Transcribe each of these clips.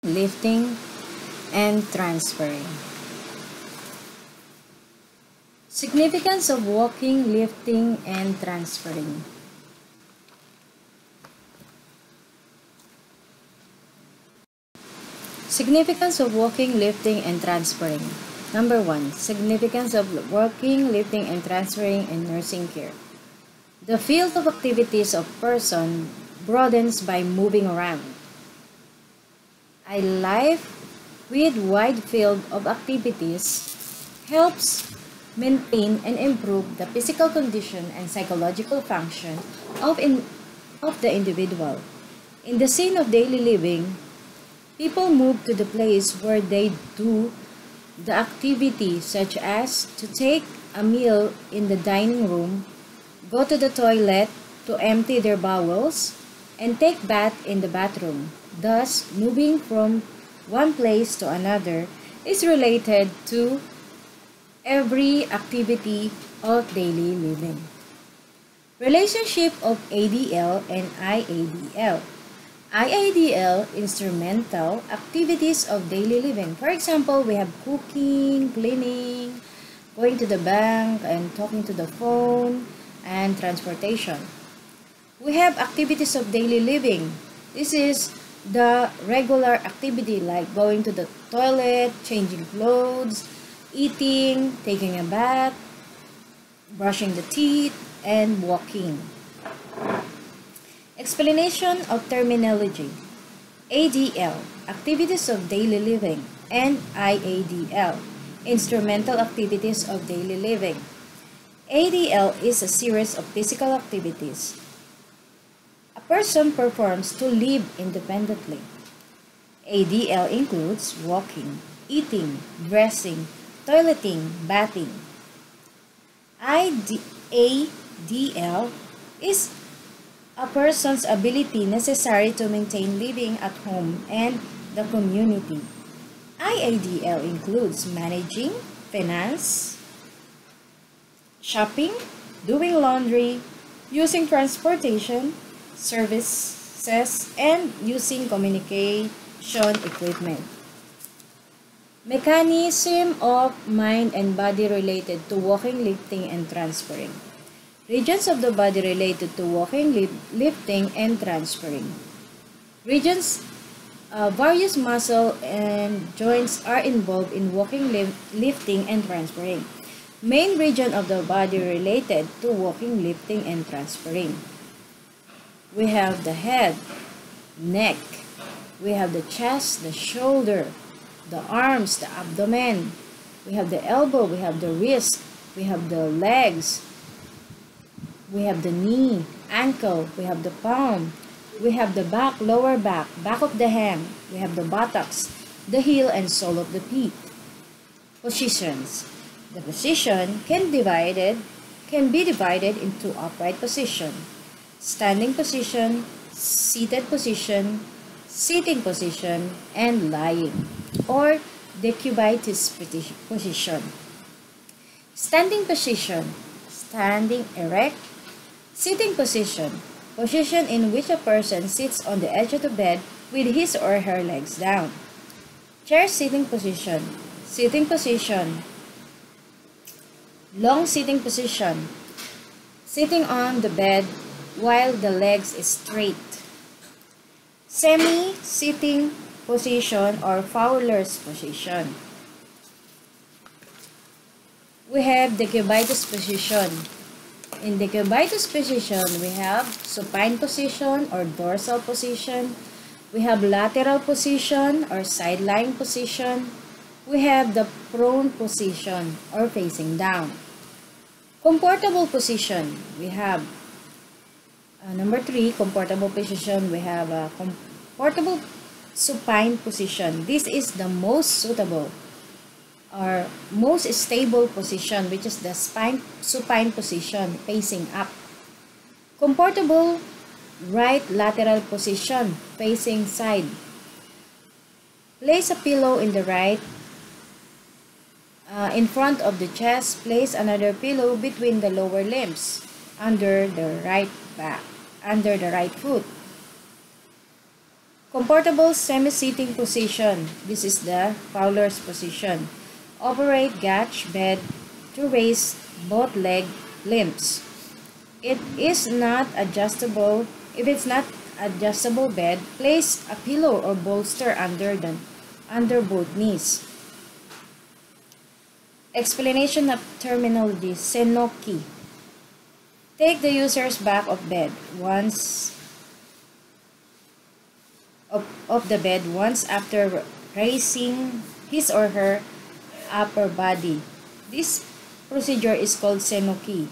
lifting, and transferring. Significance of walking, lifting, and transferring. Significance of walking, lifting, and transferring. Number 1. Significance of walking, lifting, and transferring in nursing care. The field of activities of person broadens by moving around. A life with wide field of activities helps maintain and improve the physical condition and psychological function of the individual. In the scene of daily living, people move to the place where they do the activity, such as to take a meal in the dining room, go to the toilet to empty their bowels, and take bath in the bathroom. Thus, moving from one place to another is related to every activity of daily living. Relationship of ADL and IADL. IADL, instrumental activities of daily living. For example, we have cooking, cleaning, going to the bank, and talking to the phone, and transportation. We have activities of daily living. This is the regular activity like going to the toilet, changing clothes, eating, taking a bath, brushing the teeth, and walking. Explanation of terminology. ADL, activities of daily living, and IADL, instrumental activities of daily living. ADL is a series of physical activities a person performs to live independently. ADL includes walking, eating, dressing, toileting, bathing. ADL is a person's ability necessary to maintain living at home and the community. IADL includes managing, finance, shopping, doing laundry, using transportation, services, and using communication equipment. Mechanism of mind and body related to walking, lifting, and transferring. Regions of the body related to walking, lifting, and transferring. Regions, various muscle and joints are involved in walking, lifting, and transferring. Main region of the body related to walking, lifting, and transferring. We have the head, neck. We have the chest, the shoulder, the arms, the abdomen. We have the elbow, we have the wrist, we have the legs. We have the knee, ankle, we have the palm. We have the back, lower back, back of the hand. We have the buttocks, the heel, and sole of the feet. Positions. The position can be divided into upright position, standing position, seated position, sitting position, and lying, or decubitus position. Standing position, standing erect. Sitting position, position in which a person sits on the edge of the bed with his or her legs down. Chair sitting position, long sitting position, sitting on the bed while the legs is straight. Semi-sitting position or Fowler's position. We have decubitus position. In decubitus position, we have supine position or dorsal position. We have lateral position or side-lying position. We have the prone position or facing down. Comfortable position, we have number 3, comfortable position. We have a comfortable supine position. This is the most suitable or most stable position, which is the supine position facing up. Comfortable right lateral position facing side. Place a pillow in the right in front of the chest. Place another pillow between the lower limbs under the right back, under the right foot. Comfortable semi-sitting position. This is the Fowler's position. Operate gauge bed to raise both leg limbs. It is not adjustable. If it's not adjustable bed, place a pillow or bolster under both knees. Explanation of terminology. Senoki. Take the user's back of bed once of the bed once after raising his or her upper body. This procedure is called senoki,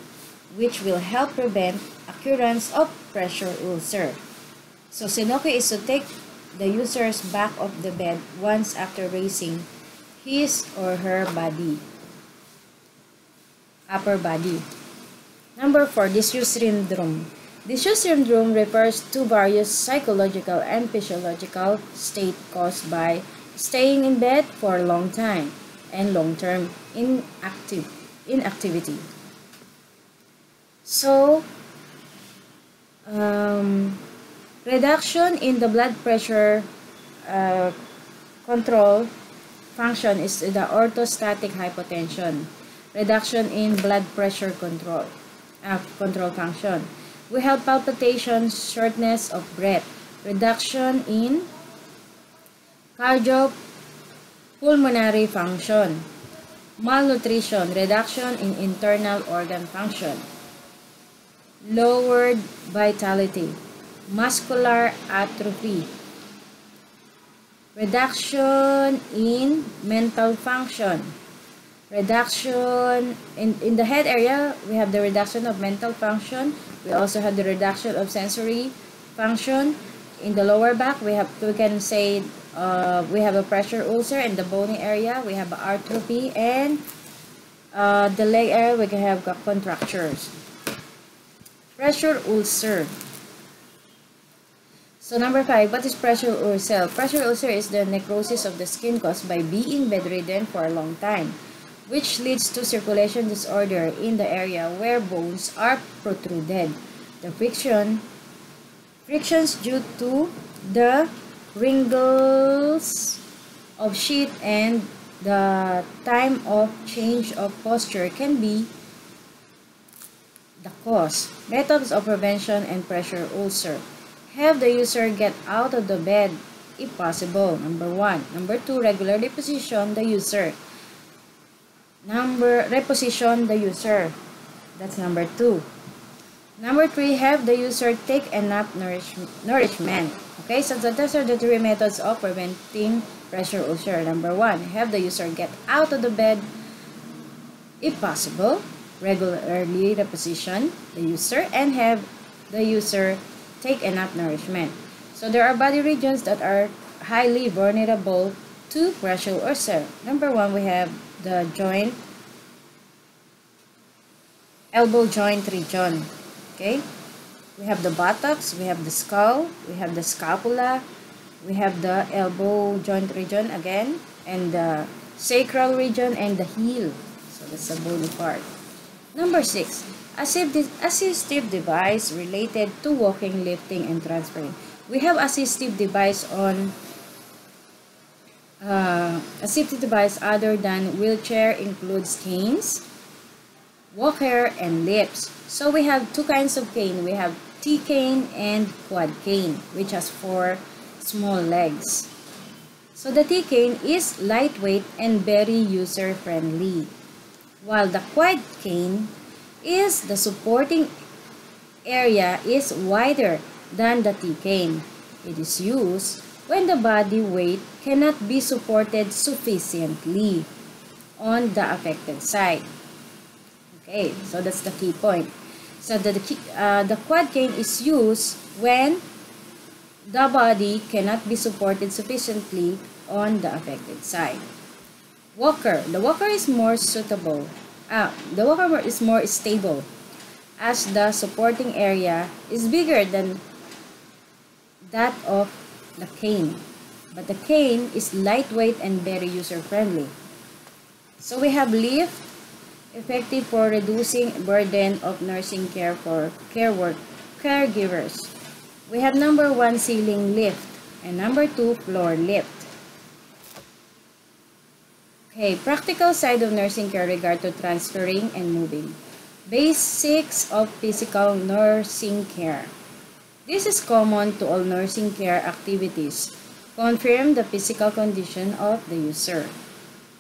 which will help prevent occurrence of pressure ulcer. So senoki is to take the user's back of the bed once after raising his or her upper body. Number 4, Disused Syndrome. Disused syndrome refers to various psychological and physiological states caused by staying in bed for a long time and long-term inactivity. So, reduction in the blood pressure control function is the orthostatic hypotension. Reduction in blood pressure control function. We have palpitations, shortness of breath, reduction in cardiopulmonary function, malnutrition, reduction in internal organ function, lowered vitality, muscular atrophy, reduction in mental function, reduction in the head area. We have the reduction of mental function. We also have the reduction of sensory function. In the lower back, we can say we have a pressure ulcer. In the bony area, we have atrophy, and the leg area we can have contractures. Pressure ulcer. So number 5, what is pressure ulcer? Pressure ulcer is the necrosis of the skin caused by being bedridden for a long time, which leads to circulation disorder in the area where bones are protruded. The frictions due to the wrinkles of sheath and the time of change of posture can be the cause. Methods of prevention and pressure ulcer. Have the user get out of the bed if possible. Number 1. Number 2, regularly position the user. Reposition the user. That's number 2. Number 3, have the user take enough nourishment. Okay, so those are the 3 methods of preventing pressure ulcer. Number 1, have the user get out of the bed if possible. Regularly reposition the user, and have the user take enough nourishment. So there are body regions that are highly vulnerable to pressure ulcer. Number 1, we have the joint, elbow joint region. Okay, we have the buttocks, we have the skull, we have the scapula, we have the elbow joint region again, and the sacral region and the heel. So that's the bony part. Number 6, assistive device related to walking, lifting, and transferring. We have assistive device on assistive device other than wheelchair includes canes, walker, and lifts. So we have 2 kinds of cane. We have T cane and quad cane, which has 4 small legs. So the T cane is lightweight and very user-friendly, while the quad cane is the supporting area is wider than the T cane. It is used when the body weight cannot be supported sufficiently on the affected side. Okay, so that's the key point. So the quad cane is used when the body cannot be supported sufficiently on the affected side. Walker. The walker is more suitable. The walker is more stable as the supporting area is bigger than that of the cane. But the cane is lightweight and very user-friendly. So we have lift, effective for reducing burden of nursing care for caregivers. We have number 1, ceiling lift. And number 2, floor lift. Okay, practical side of nursing care regard to transferring and moving. Basics of physical nursing care. This is common to all nursing care activities. Confirm the physical condition of the user.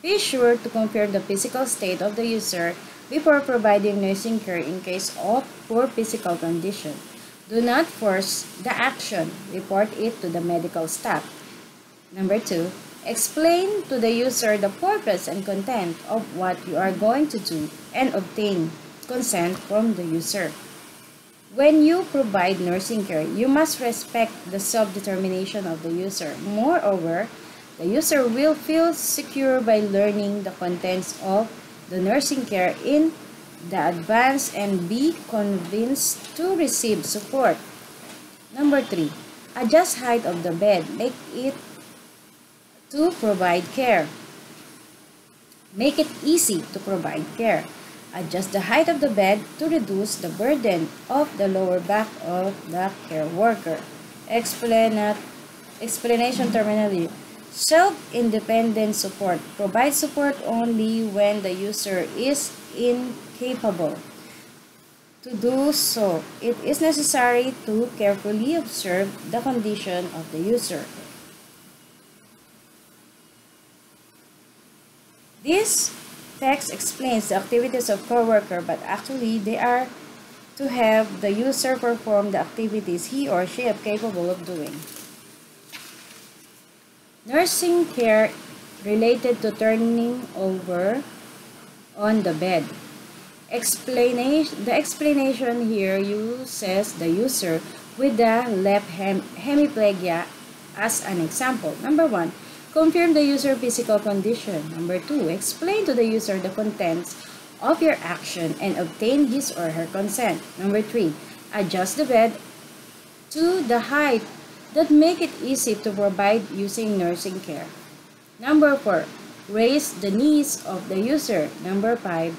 Be sure to confirm the physical state of the user before providing nursing care in case of poor physical condition. Do not force the action. Report it to the medical staff. Number 2, explain to the user the purpose and content of what you are going to do and obtain consent from the user. When you provide nursing care, you must respect the self-determination of the user. Moreover, the user will feel secure by learning the contents of the nursing care in the advance and be convinced to receive support. Number 3, adjust height of the bed. Make it to provide care. Make it easy to provide care. Adjust the height of the bed to reduce the burden of the lower back of the care worker. Explanation terminology. Self-independent support. Provide support only when the user is incapable to do so. It is necessary to carefully observe the condition of the user. This text explains the activities of coworker, but actually they are to have the user perform the activities he or she is capable of doing. Nursing care related to turning over on the bed. The explanation here uses the user with the left hemiplegia as an example. Number 1, confirm the user physical condition. Number 2, explain to the user the contents of your action and obtain his or her consent. Number 3, adjust the bed to the height that make it easy to provide using nursing care. Number 4, raise the knees of the user. Number 5,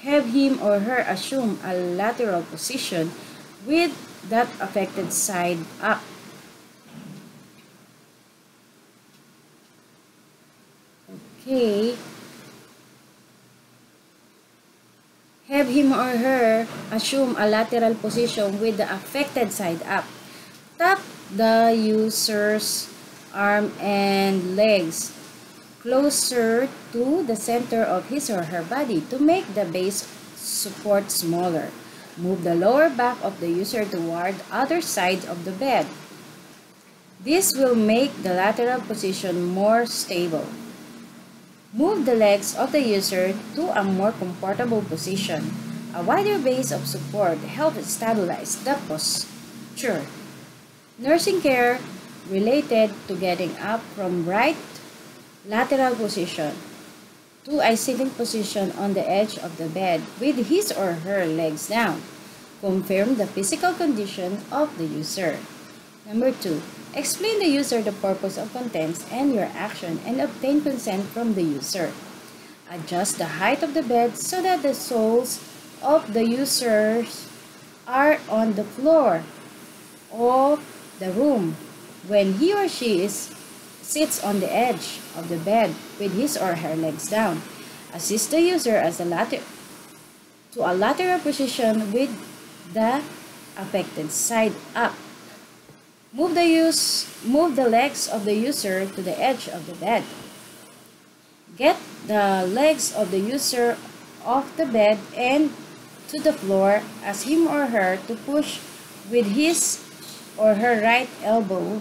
have him or her assume a lateral position with that affected side up. Okay. Have him or her assume a lateral position with the affected side up. Tap the user's arm and legs closer to the center of his or her body to make the base support smaller. Move the lower back of the user toward other side of the bed. This will make the lateral position more stable. Move the legs of the user to a more comfortable position. A wider base of support helps stabilize the posture. Nursing care related to getting up from right lateral position to a sitting position on the edge of the bed with his or her legs down. Confirm the physical condition of the user. Number 2, explain the user the purpose of contents and your action and obtain consent from the user. Adjust the height of the bed so that the soles of the users are on the floor of the room when he or she sits on the edge of the bed with his or her legs down. Assist the user as a lateral position with the affected side up. Move the legs of the user to the edge of the bed. Get the legs of the user off the bed and to the floor. Ask him or her to push with his or her right elbow.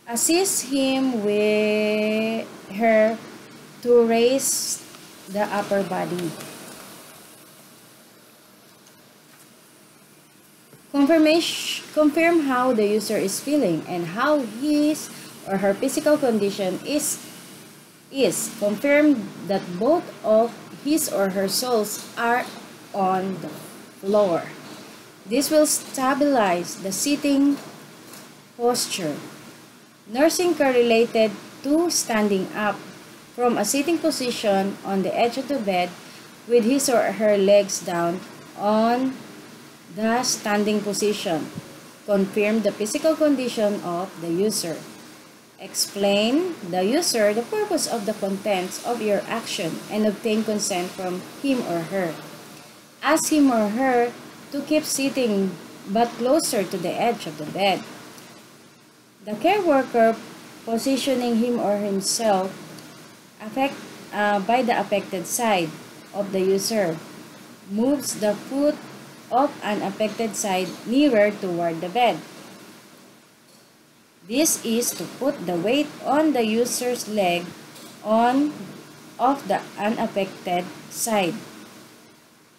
Assist him with her to raise the upper body. Confirm how the user is feeling and how his or her physical condition is. Confirm that both of his or her soles are on the floor. This will stabilize the sitting posture. Nursing care related to standing up from a sitting position on the edge of the bed with his or her legs down on the standing position. Confirm the physical condition of the user. Explain the user the purpose of the contents of your action and obtain consent from him or her. Ask him or her to keep sitting but closer to the edge of the bed. The care worker positioning him or himself by the affected side of the user moves the foot of an affected side nearer toward the bed. This is to put the weight on the user's leg of the unaffected side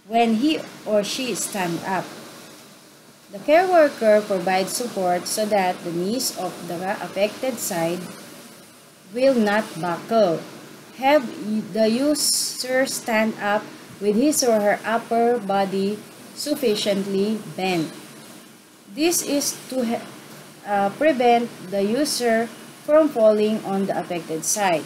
when he or she stands up. The care worker provides support so that the knees of the affected side will not buckle. Have the user stand up with his or her upper body sufficiently bent. This is to prevent the user from falling on the affected side.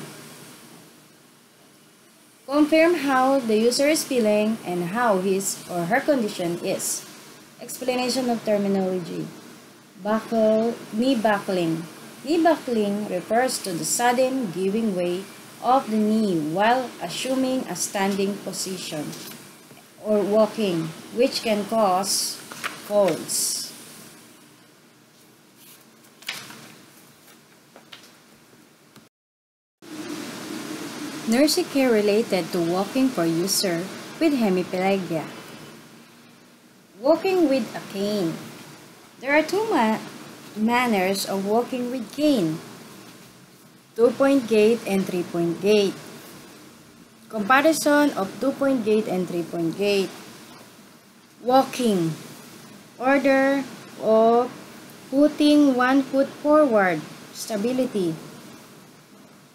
Confirm how the user is feeling and how his or her condition is. Explanation of terminology. Knee buckling. Knee buckling refers to the sudden giving way of the knee while assuming a standing position or walking, which can cause falls. Nursing care related to walking for user with hemiplegia. Walking with a cane. There are two manners of walking with cane: 2-point gait and 3-point gait. Comparison of 2-point gait and 3-point gait. Walking. Order of putting one foot forward. Stability.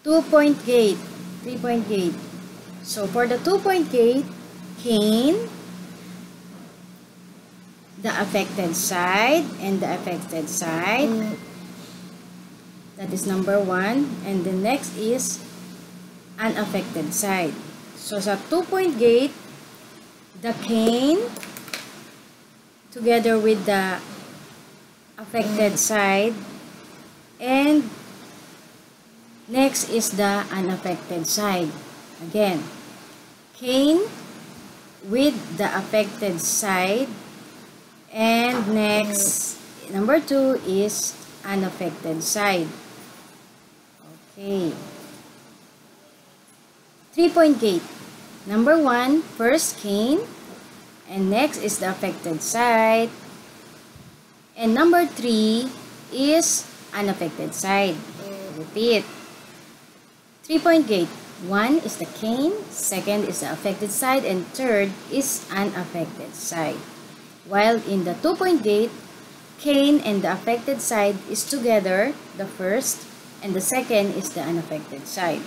2-point gait. 3-point gait. So for the 2-point gait, cane, the affected side and the affected side. That is number 1. And the next is unaffected side. So sa 2-point gait, the cane together with the affected side, and next is the unaffected side. Again, cane with the affected side, and next, number 2 is unaffected side. Okay. 3-point gait. Number 1, first cane, and next is the affected side, and number 3 is unaffected side. Repeat. 3-point gait. 1 is the cane, second is the affected side, and third is unaffected side. While in the 2-point gait, cane and the affected side is together, the first, and the second is the unaffected side.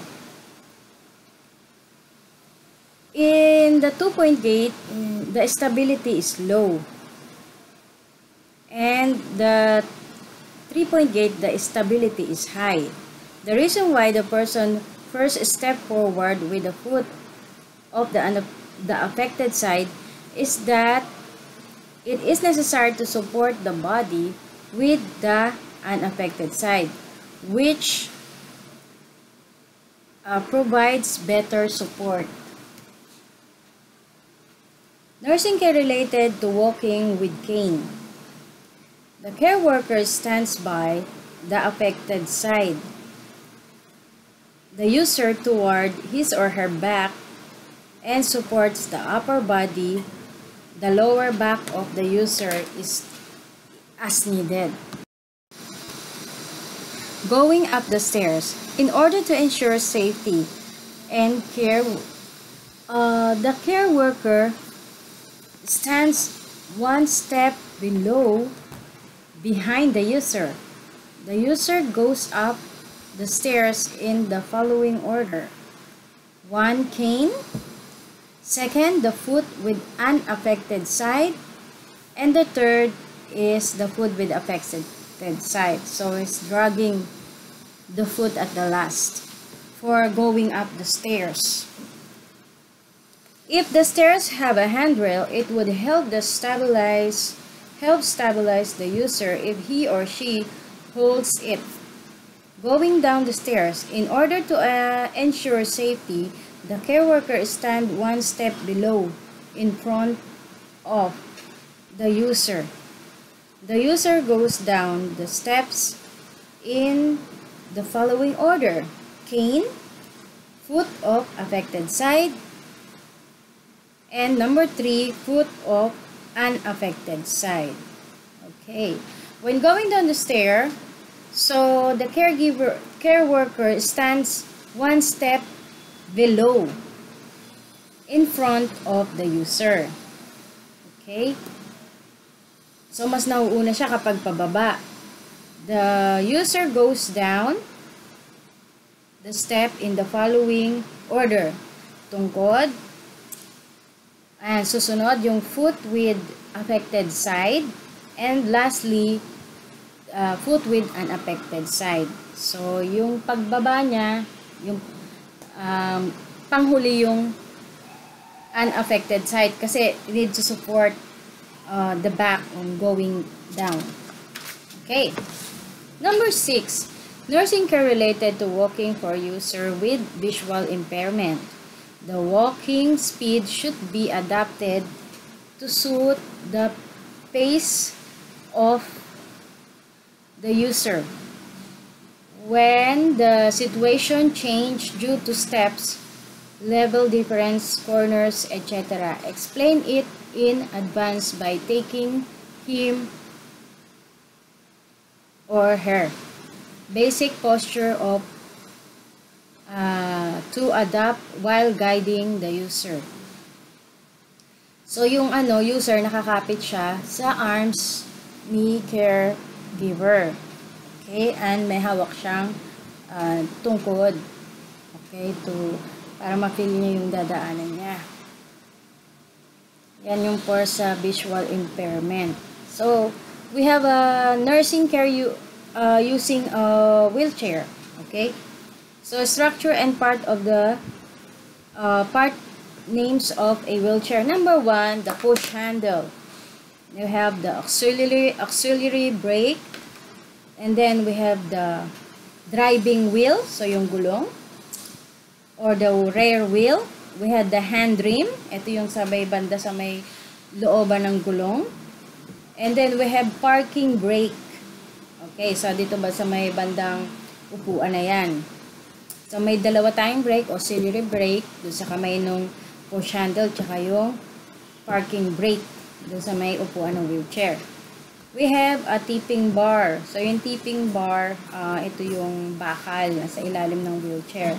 In the 2-point gait, the stability is low. And the 3-point gait, the stability is high. The reason why the person first step forward with the foot of the affected side is that it is necessary to support the body with the unaffected side, which provides better support. Nursing care related to walking with cane. The care worker stands by the affected side, the user toward his or her back, and supports the upper body. The lower back of the user is as needed. Going up the stairs. In order to ensure safety and care, the care worker stands one step behind the user. The user goes up the stairs in the following order: 1, cane, second, the foot with unaffected side, and the third is the foot with affected side. So it's dragging the foot at the last for going up the stairs. If the stairs have a handrail, it would help to stabilize helps stabilize the user if he or she holds it. Going down the stairs, in order to ensure safety, the care worker stands one step below, in front of the user. The user goes down the steps in the following order: cane, foot of affected side, and number 3, foot of unaffected side. Okay. When going down the stair, so the care worker stands one step below, in front of the user. Okay? So, mas nauuna siya kapag pababa. The user goes down the step in the following order: tungkod, and susunod yung foot with affected side, and lastly, foot with unaffected side. So, yung pagbaba niya, yung panghuli yung unaffected side kasi need to support the back on going down. Okay. Number 6, nursing care related to walking for user with visual impairment. The walking speed should be adapted to suit the pace of the user. When the situation change due to steps, level difference, corners, etc., explain it in advance by taking him or her basic posture of to adapt while guiding the user. So yung user nakakapit siya sa arms ni caregiver. Okay, and may hawak siyang tungkod. Okay, para ma-feel niya yung dadaanan niya. Yan yung for sa visual impairment. So, we have a nursing care using a wheelchair. Okay? So, structure and part of the part names of a wheelchair. Number 1, the push handle. You have the auxiliary brake. And then, we have the driving wheel. So, yung gulong. Or the rear wheel. We had the hand rim. Ito yung sabay banda sa may looban ng gulong. And then we have parking brake. Okay, so dito ba sa may bandang upuan na yan. So may dalawa tayong brake, auxiliary brake, doon sa kamay nung push handle, tsaka yung parking brake, doon sa may upuan ng wheelchair. We have a tipping bar. So yung tipping bar, ito yung bakal sa ilalim ng wheelchair.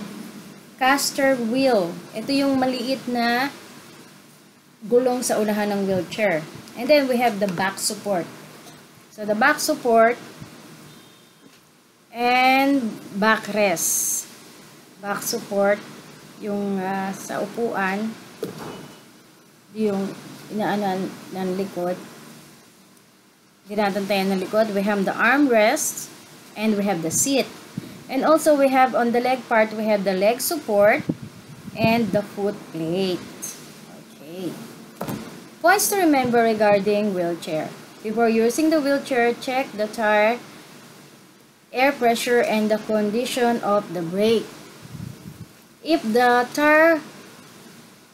Caster wheel. Ito yung maliit na gulong sa unahan ng wheelchair. And then we have the back support. So the back support and backrest. Back support, yung sa upuan, yung inaanan ng likod. Dinatantayan ng likod. We have the armrest and we have the seat. And also, we have on the leg part, we have the leg support and the foot plate. Okay. Points to remember regarding wheelchair. Before using the wheelchair, check the tire, air pressure, and the condition of the brake. If the tire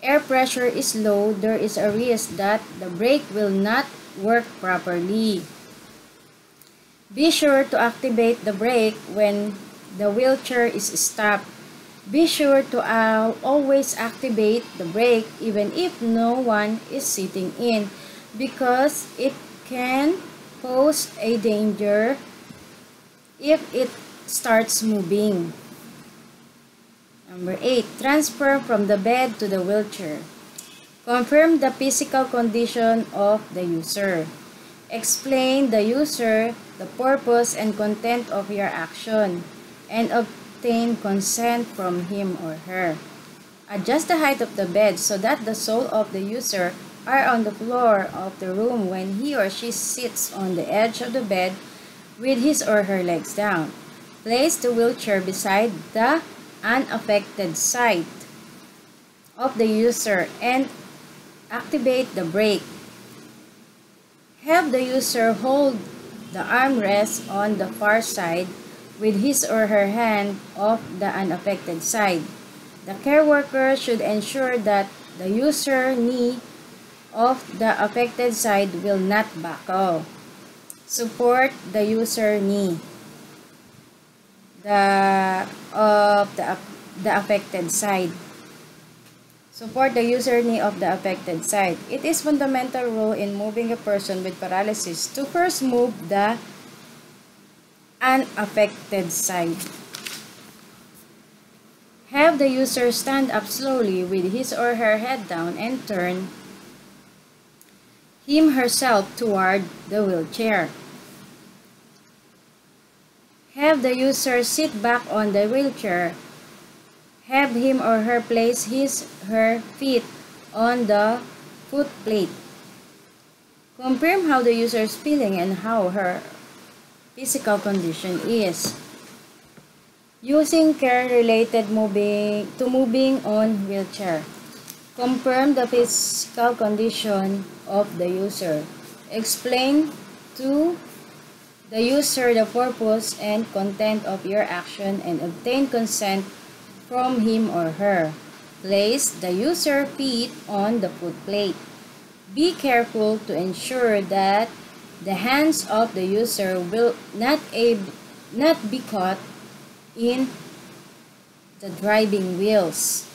air pressure is low, there is a risk that the brake will not work properly. Be sure to activate the brake when the wheelchair is stopped. Be sure to always activate the brake even if no one is sitting in, because it can pose a danger if it starts moving. Number 8, transfer from the bed to the wheelchair. Confirm the physical condition of the user. Explain the user the purpose and content of your action, and obtain consent from him or her. Adjust the height of the bed so that the sole of the user are on the floor of the room when he or she sits on the edge of the bed with his or her legs down. Place the wheelchair beside the unaffected side of the user and activate the brake. Have the user hold the armrest on the far side with his or her hand off the unaffected side. The care worker should ensure that the user knee of the affected side will not buckle. Support the user knee of the affected side. Support the user knee of the affected side. It is fundamental rule in moving a person with paralysis to first move the unaffected side. Have the user stand up slowly with his or her head down and turn herself toward the wheelchair. Have the user sit back on the wheelchair. Have him or her place her feet on the foot plate. Confirm how the user is feeling and how her physical condition is. Using care-related moving on wheelchair. Confirm the physical condition of the user. Explain to the user the purpose and content of your action and obtain consent from him or her. Place the user feet on the foot plate. Be careful to ensure that the hands of the user will not be caught in the driving wheels.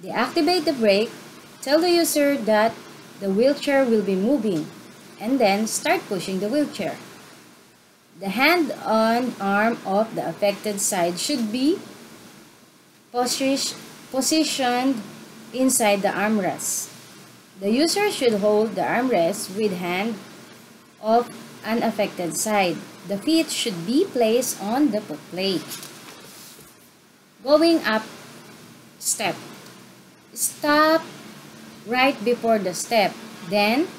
Deactivate the brake. Tell the user that the wheelchair will be moving and then start pushing the wheelchair. The hand on arm of the affected side should be positioned inside the armrest. The user should hold the armrest with hand of unaffected side. The feet should be placed on the foot plate. Going up step. Stop right before the step, then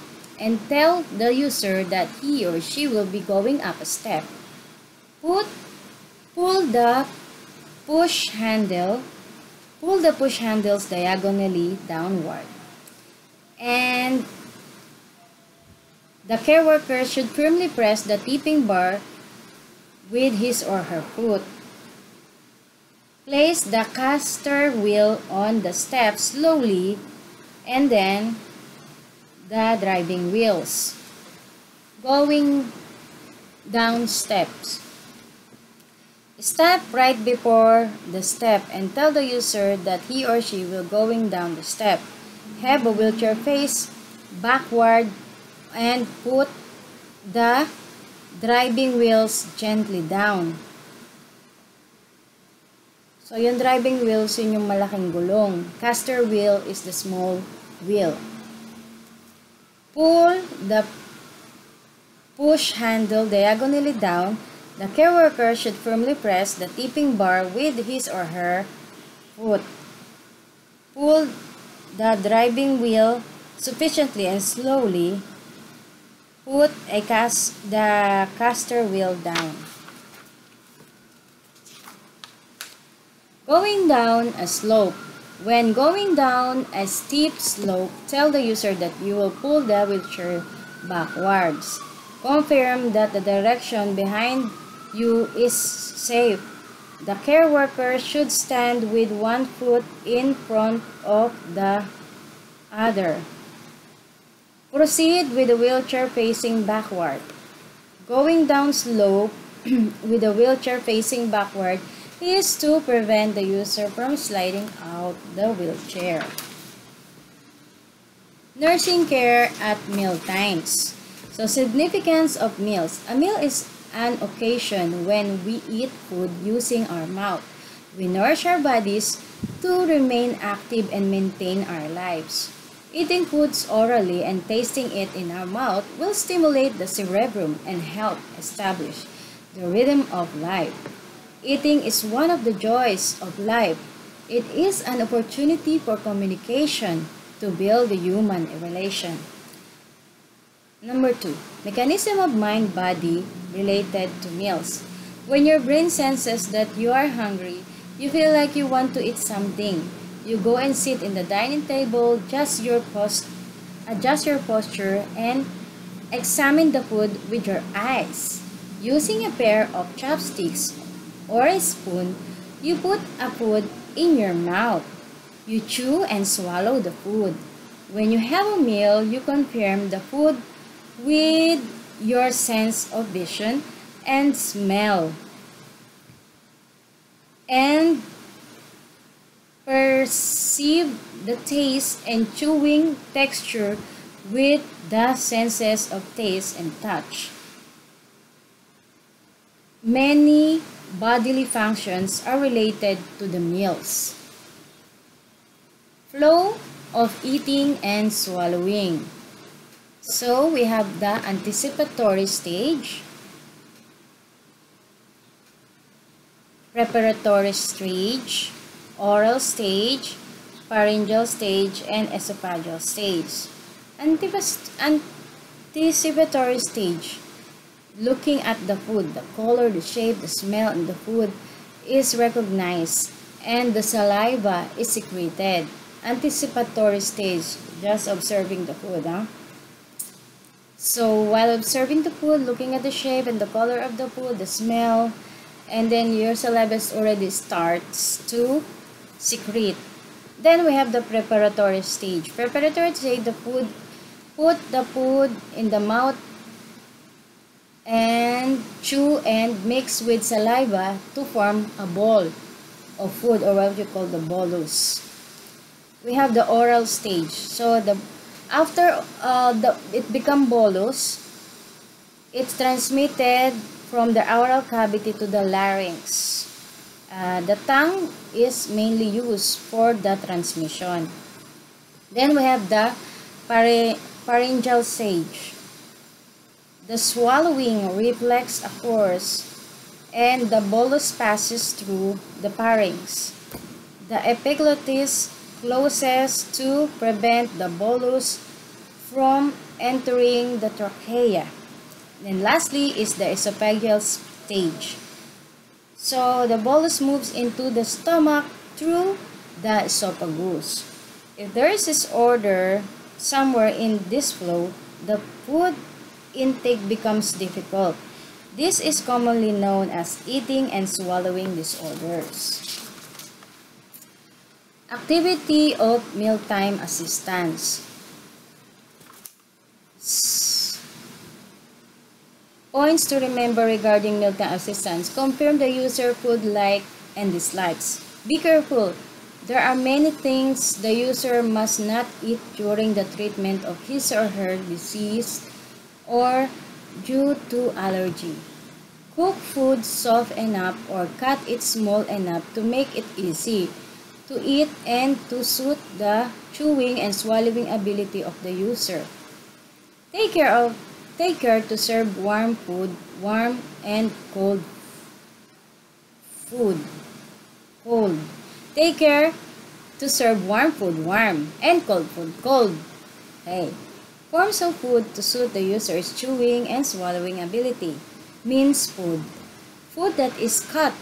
and tell the user that he or she will be going up a step. Pull the push handles diagonally downward. And the care worker should firmly press the tipping bar with his or her foot. Place the caster wheel on the step slowly and then the driving wheels. Going down steps. Stop right before the step and tell the user that he or she will going down the step. Have a wheelchair face backward and put the driving wheels gently down. So, yung driving wheels, yun yung malaking gulong. Caster wheel is the small wheel. Pull the push handle diagonally down. The care worker should firmly press the tipping bar with his or her foot. Pull the driving wheel sufficiently and slowly. Put the caster wheel down. Going down a slope. When going down a steep slope, tell the user that you will pull the wheelchair backwards. Confirm that the direction behind you is safe. The care worker should stand with one foot in front of the other. Proceed with the wheelchair facing backward. Going down slope with the wheelchair facing backward is to prevent the user from sliding out the wheelchair. Nursing care at meal times. So, significance of meals. A meal is an occasion when we eat food using our mouth. We nourish our bodies to remain active and maintain our lives. Eating foods orally and tasting it in our mouth will stimulate the cerebrum and help establish the rhythm of life. Eating is one of the joys of life. It is an opportunity for communication to build the human relation. Number 2, mechanism of mind-body related to meals. When your brain senses that you are hungry, you feel like you want to eat something. You go and sit in the dining table, adjust your posture, and Examine the food with your eyes. Using a pair of chopsticks or a spoon, you put a food in your mouth. You chew and swallow the food. When you have a meal, you confirm the food with your sense of vision and smell, and perceive the taste and chewing texture with the senses of taste and touch. Many bodily functions are related to the meals. Flow of eating and swallowing. So we have the anticipatory stage, preparatory stage, oral stage, pharyngeal stage, and esophageal stage. Anticipatory stage, looking at the food, the color, the shape, the smell, and the food is recognized, and the saliva is secreted. Anticipatory stage, just observing the food. So while observing the food, looking at the shape and the color of the food, the smell, and then your saliva already starts to secrete. Then we have the preparatory stage. Preparatory stage, put the food in the mouth and chew and mix with saliva to form a ball of food, or what we call the bolus. We have the oral stage. So after it become bolus, it's transmitted from the oral cavity to the larynx. The tongue is mainly used for the transmission. Then we have the pharyngeal stage. The swallowing reflex occurs and the bolus passes through the pharynx. The epiglottis closes to prevent the bolus from entering the trachea. And lastly is the esophageal stage. So the bolus moves into the stomach through the esophagus. If there is disorder somewhere in this flow, the food intake becomes difficult. This is commonly known as eating and swallowing disorders. Activity of mealtime assistance. Points to remember regarding mealtime assistance. Confirm the user food like and dislikes. Be careful. There are many things the user must not eat during the treatment of his or her disease or due to allergy. Cook food soft enough or cut it small enough to make it easy to eat and to suit the chewing and swallowing ability of the user. Take care to serve warm food, warm and cold food. Cold. Take care to serve warm food, warm, and cold food, cold. Okay. Forms of food to suit the user's chewing and swallowing ability. Minced food. Food that is cut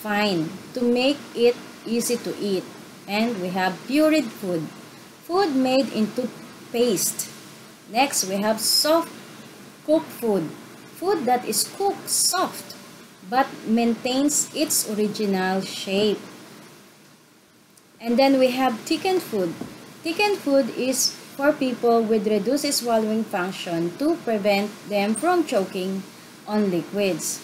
fine to make it easy to eat. And we have pureed food. Food made into paste. Next, we have soft cooked food. Food that is cooked soft but maintains its original shape. And then we have thickened food. Thickened food is for people with reduced swallowing function to prevent them from choking on liquids.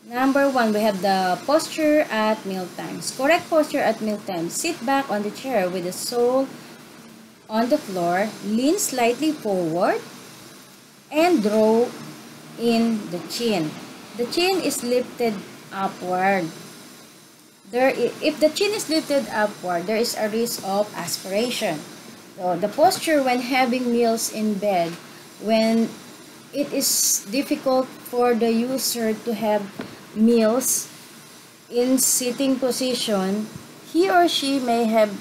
Number 1, we have the posture at mealtimes. Correct posture at mealtimes. Sit back on the chair with the sole on the floor, lean slightly forward, and draw in the chin. The chin is lifted upward. If the chin is lifted upward, there is a risk of aspiration. So the posture when having meals in bed, when it is difficult for the user to have meals in sitting position, he or she may have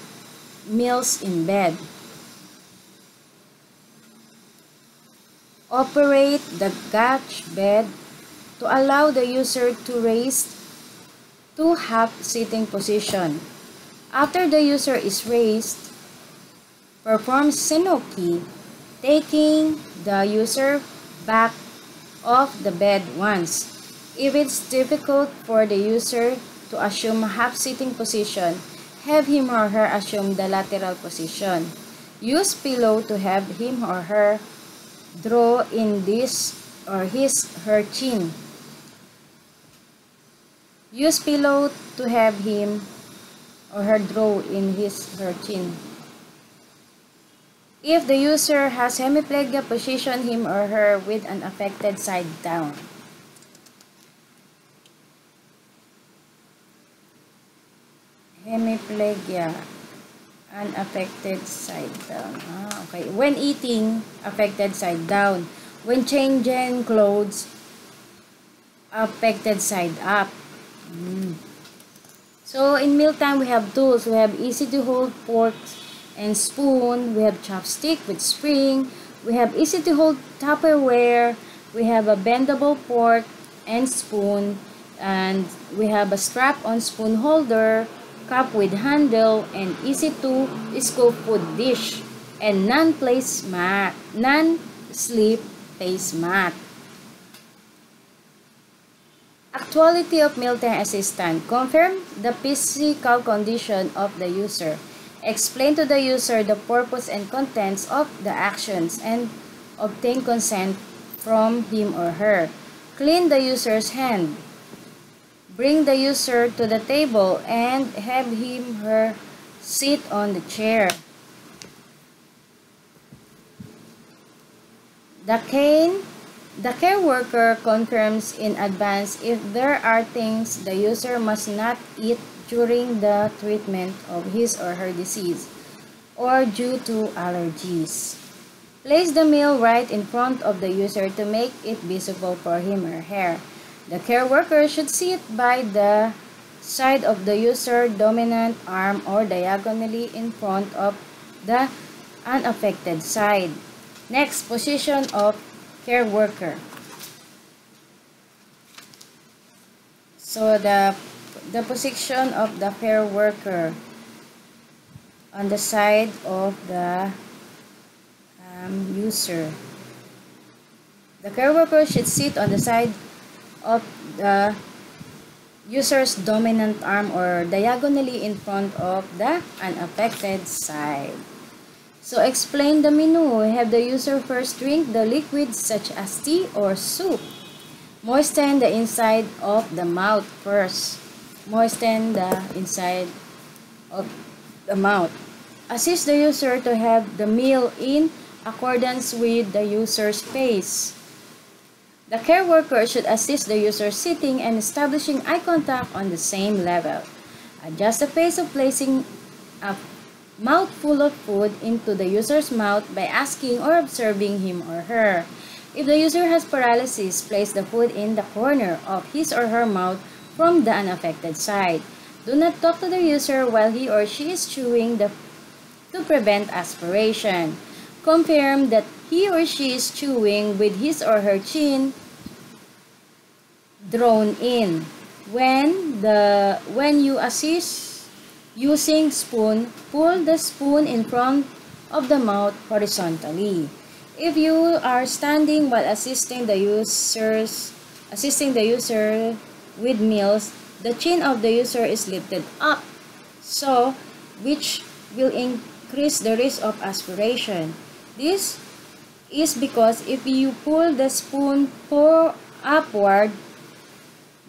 meals in bed. Operate the couch bed to allow the user to raise to half sitting position. After the user is raised, perform senoki taking the user back off the bed once. If it's difficult for the user to assume a half-sitting position, have him or her assume the lateral position. Use pillow to have him or her draw in this or her chin. Use pillow to have him or her draw in her chin. If the user has hemiplegia, position him or her with an affected side down. Hemiplegia, unaffected side down. Okay. When eating, affected side down. When changing clothes, affected side up. So in mealtime, we have tools. We have easy to hold fork and spoon. We have chopstick with spring. We have easy to hold Tupperware. We have a bendable fork and spoon. And we have a strap-on spoon holder, cup with handle, and easy to scoop food dish. And non-slip face mat. Actuality of mealtime assistant. Confirm the physical condition of the user. Explain to the user the purpose and contents of the actions and obtain consent from him or her. Clean the user's hand. Bring the user to the table and have him or her sit on the chair. The care worker confirms in advance if there are things the user must not eat during the treatment of his or her disease or due to allergies. Place the meal right in front of the user to make it visible for him or her. The care worker should sit by the side of the user, dominant arm or diagonally in front of the unaffected side. Next, position of care worker. So the position of the care worker on the side of the user. The care worker should sit on the side of the user's dominant arm or diagonally in front of the unaffected side. So explain the menu. Have the user first drink the liquids such as tea or soup. Moisten the inside of the mouth first. Moisten the inside of the mouth. Assist the user to have the meal in accordance with the user's pace. The care worker should assist the user sitting and establishing eye contact on the same level. Adjust the pace of placing a mouthful of food into the user's mouth by asking or observing him or her. If the user has paralysis, place the food in the corner of his or her mouth from the unaffected side. Do not talk to the user while he or she is chewing to prevent aspiration. Confirm that he or she is chewing with his or her chin drawn in. When you assist using spoon, pull the spoon in front of the mouth horizontally. If you are standing while assisting the user with meals, the chin of the user is lifted up, which will increase the risk of aspiration. This is because if you pull the spoon upward,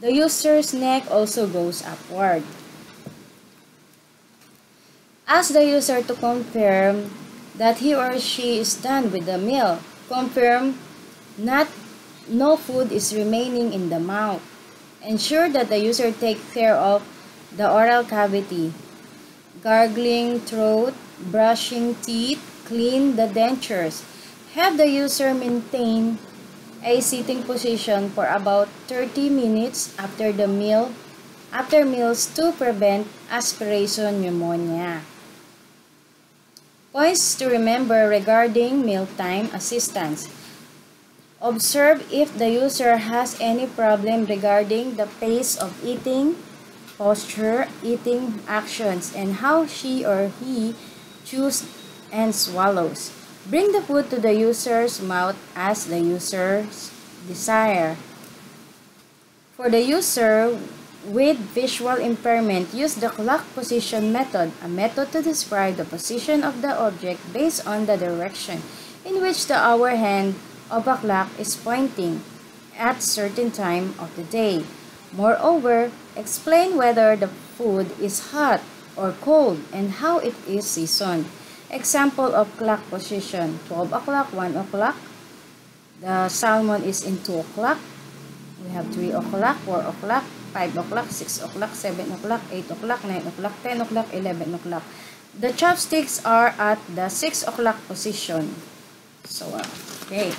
the user's neck also goes upward. Ask the user to confirm that he or she is done with the meal. Confirm no food is remaining in the mouth. Ensure that the user takes care of the oral cavity, gargling throat, brushing teeth, clean the dentures. Have the user maintain a sitting position for about 30 minutes after meals to prevent aspiration pneumonia. Points to remember regarding mealtime assistance. Observe if the user has any problem regarding the pace of eating, posture, eating actions, and how she or he chews and swallows. Bring the food to the user's mouth as the user's desire. For the user with visual impairment, use the clock position method, a method to describe the position of the object based on the direction in which the hour hand of a clock is pointing at certain time of the day. Moreover, explain whether the food is hot or cold and how it is seasoned. Example of clock position: 12 o'clock, 1 o'clock. The salmon is in 2 o'clock. We have 3 o'clock, 4 o'clock, 5 o'clock, 6 o'clock, 7 o'clock, 8 o'clock, 9 o'clock, 10 o'clock, 11 o'clock. The chopsticks are at the 6 o'clock position. So, okay.